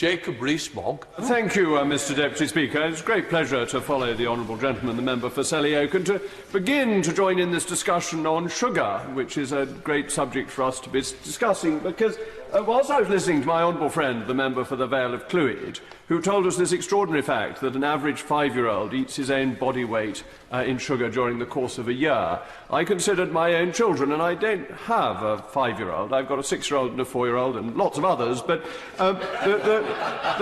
Jacob Rees-Mogg. Thank you, Mr Deputy Speaker. It's a great pleasure to follow the honourable gentleman, the member for Selly Oak, and to begin to join in this discussion on sugar, which is a great subject for us to be discussing, because whilst I was listening to my honourable friend, the member for the Vale of Clwyd, who told us this extraordinary fact that an average 5-year-old eats his own body weight in sugar during the course of a year, I considered my own children, and I don't have a 5-year-old. I've got a 6-year-old and a 4-year-old and lots of others, but the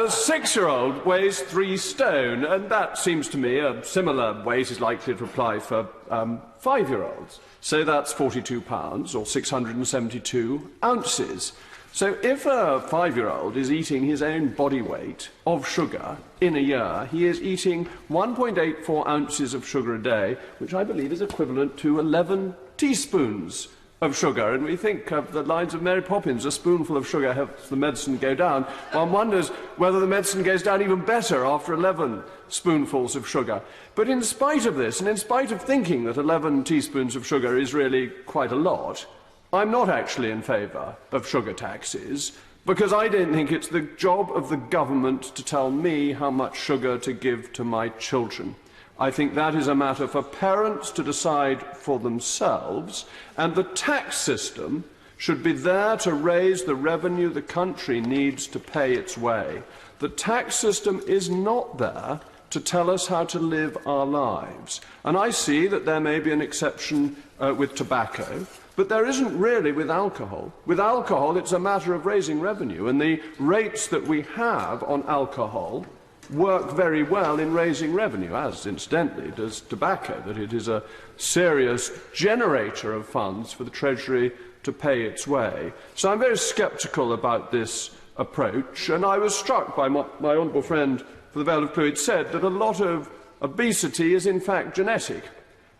6-year-old weighs 3 stone, and that seems to me a similar weight is likely to apply for 5-year-olds. So that's 42 pounds, or 672 ounces. So if a 5-year-old is eating his own body weight of sugar in a year, he is eating 1.84 ounces of sugar a day, which I believe is equivalent to 11 teaspoons of sugar. And we think of the lines of Mary Poppins, a spoonful of sugar helps the medicine go down. One wonders whether the medicine goes down even better after 11 spoonfuls of sugar. But in spite of this, and in spite of thinking that 11 teaspoons of sugar is really quite a lot, I'm not actually in favour of sugar taxes, because I don't think it's the job of the government to tell me how much sugar to give to my children. I think that is a matter for parents to decide for themselves, and the tax system should be there to raise the revenue the country needs to pay its way. The tax system is not there to tell us how to live our lives. And I see that there may be an exception with tobacco, but there isn't really with alcohol. With alcohol, it's a matter of raising revenue, and the rates that we have on alcohol work very well in raising revenue, as, incidentally, does tobacco, that it is a serious generator of funds for the Treasury to pay its way. So I'm very sceptical about this approach, and I was struck by what my honourable friend for the Vale of Clwyd said, that a lot of obesity is in fact genetic.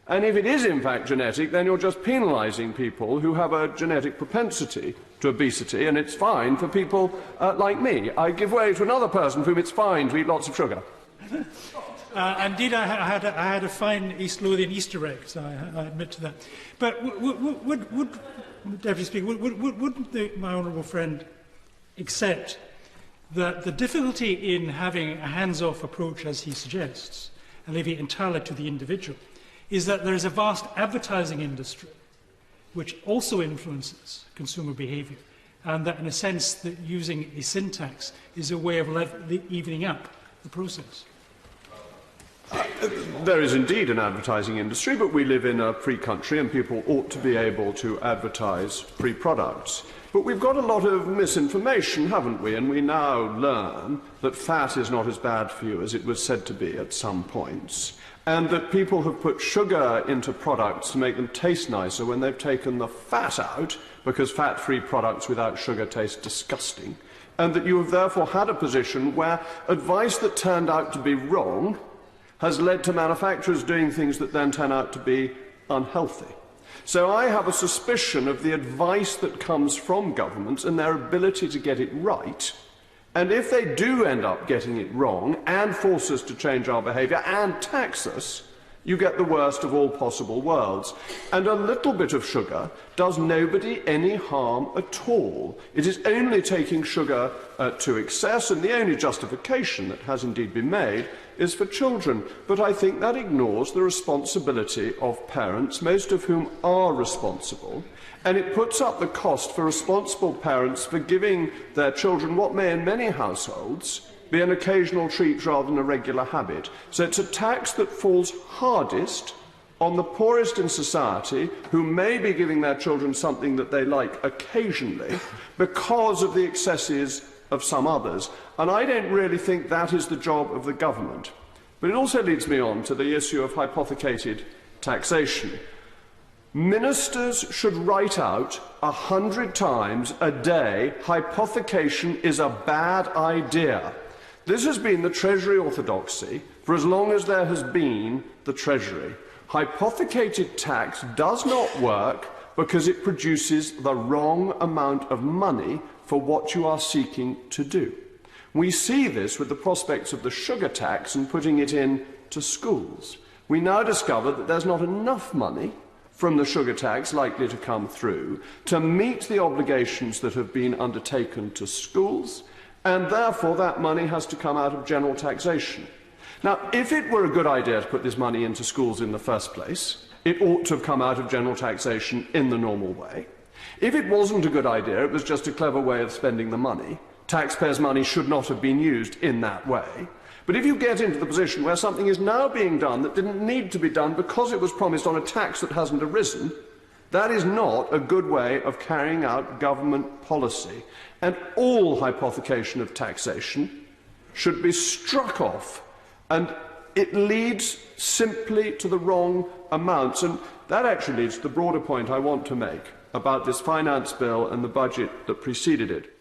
And if it is in fact genetic, then you're just penalising people who have a genetic propensity to obesity, and it's fine for people like me. I give way to another person for whom it's fine to eat lots of sugar. Indeed, I had a fine East Lothian Easter egg, so I admit to that. But would Deputy Speaker, wouldn't my honourable friend accept that the difficulty in having a hands-off approach, as he suggests, and leaving it entirely to the individual, is that there is a vast advertising industry which also influences consumer behaviour, and that, in a sense, that using a sin tax is a way of evening up the process? There is indeed an advertising industry, but we live in a free country and people ought to be able to advertise free products. But we've got a lot of misinformation, haven't we? And we now learn that fat is not as bad for you as it was said to be at some points, and that people have put sugar into products to make them taste nicer when they've taken the fat out, because fat-free products without sugar taste disgusting, and that you have therefore had a position where advice that turned out to be wrong has led to manufacturers doing things that then turn out to be unhealthy. So I have a suspicion of the advice that comes from governments and their ability to get it right. And if they do end up getting it wrong and force us to change our behaviour and tax us, you get the worst of all possible worlds. And a little bit of sugar does nobody any harm at all. It is only taking sugar to excess, and the only justification that has indeed been made is for children. But I think that ignores the responsibility of parents, most of whom are responsible, and it puts up the cost for responsible parents for giving their children what may in many households be an occasional treat rather than a regular habit. So it's a tax that falls hardest on the poorest in society, who may be giving their children something that they like occasionally because of the excesses of some others. And I don't really think that is the job of the government. But it also leads me on to the issue of hypothecated taxation. Ministers should write out 100 times a day, hypothecation is a bad idea. This has been the Treasury orthodoxy for as long as there has been the Treasury. Hypothecated tax does not work because it produces the wrong amount of money for what you are seeking to do. We see this with the prospects of the sugar tax and putting it into schools. We now discover that there's not enough money from the sugar tax likely to come through to meet the obligations that have been undertaken to schools, and therefore that money has to come out of general taxation. Now, if it were a good idea to put this money into schools in the first place, it ought to have come out of general taxation in the normal way. If it wasn't a good idea, it was just a clever way of spending the money, taxpayers' money should not have been used in that way. But if you get into the position where something is now being done that didn't need to be done because it was promised on a tax that hasn't arisen, that is not a good way of carrying out government policy. And all hypothecation of taxation should be struck off. And it leads simply to the wrong amounts. And that actually leads to the broader point I want to make about this finance bill and the budget that preceded it.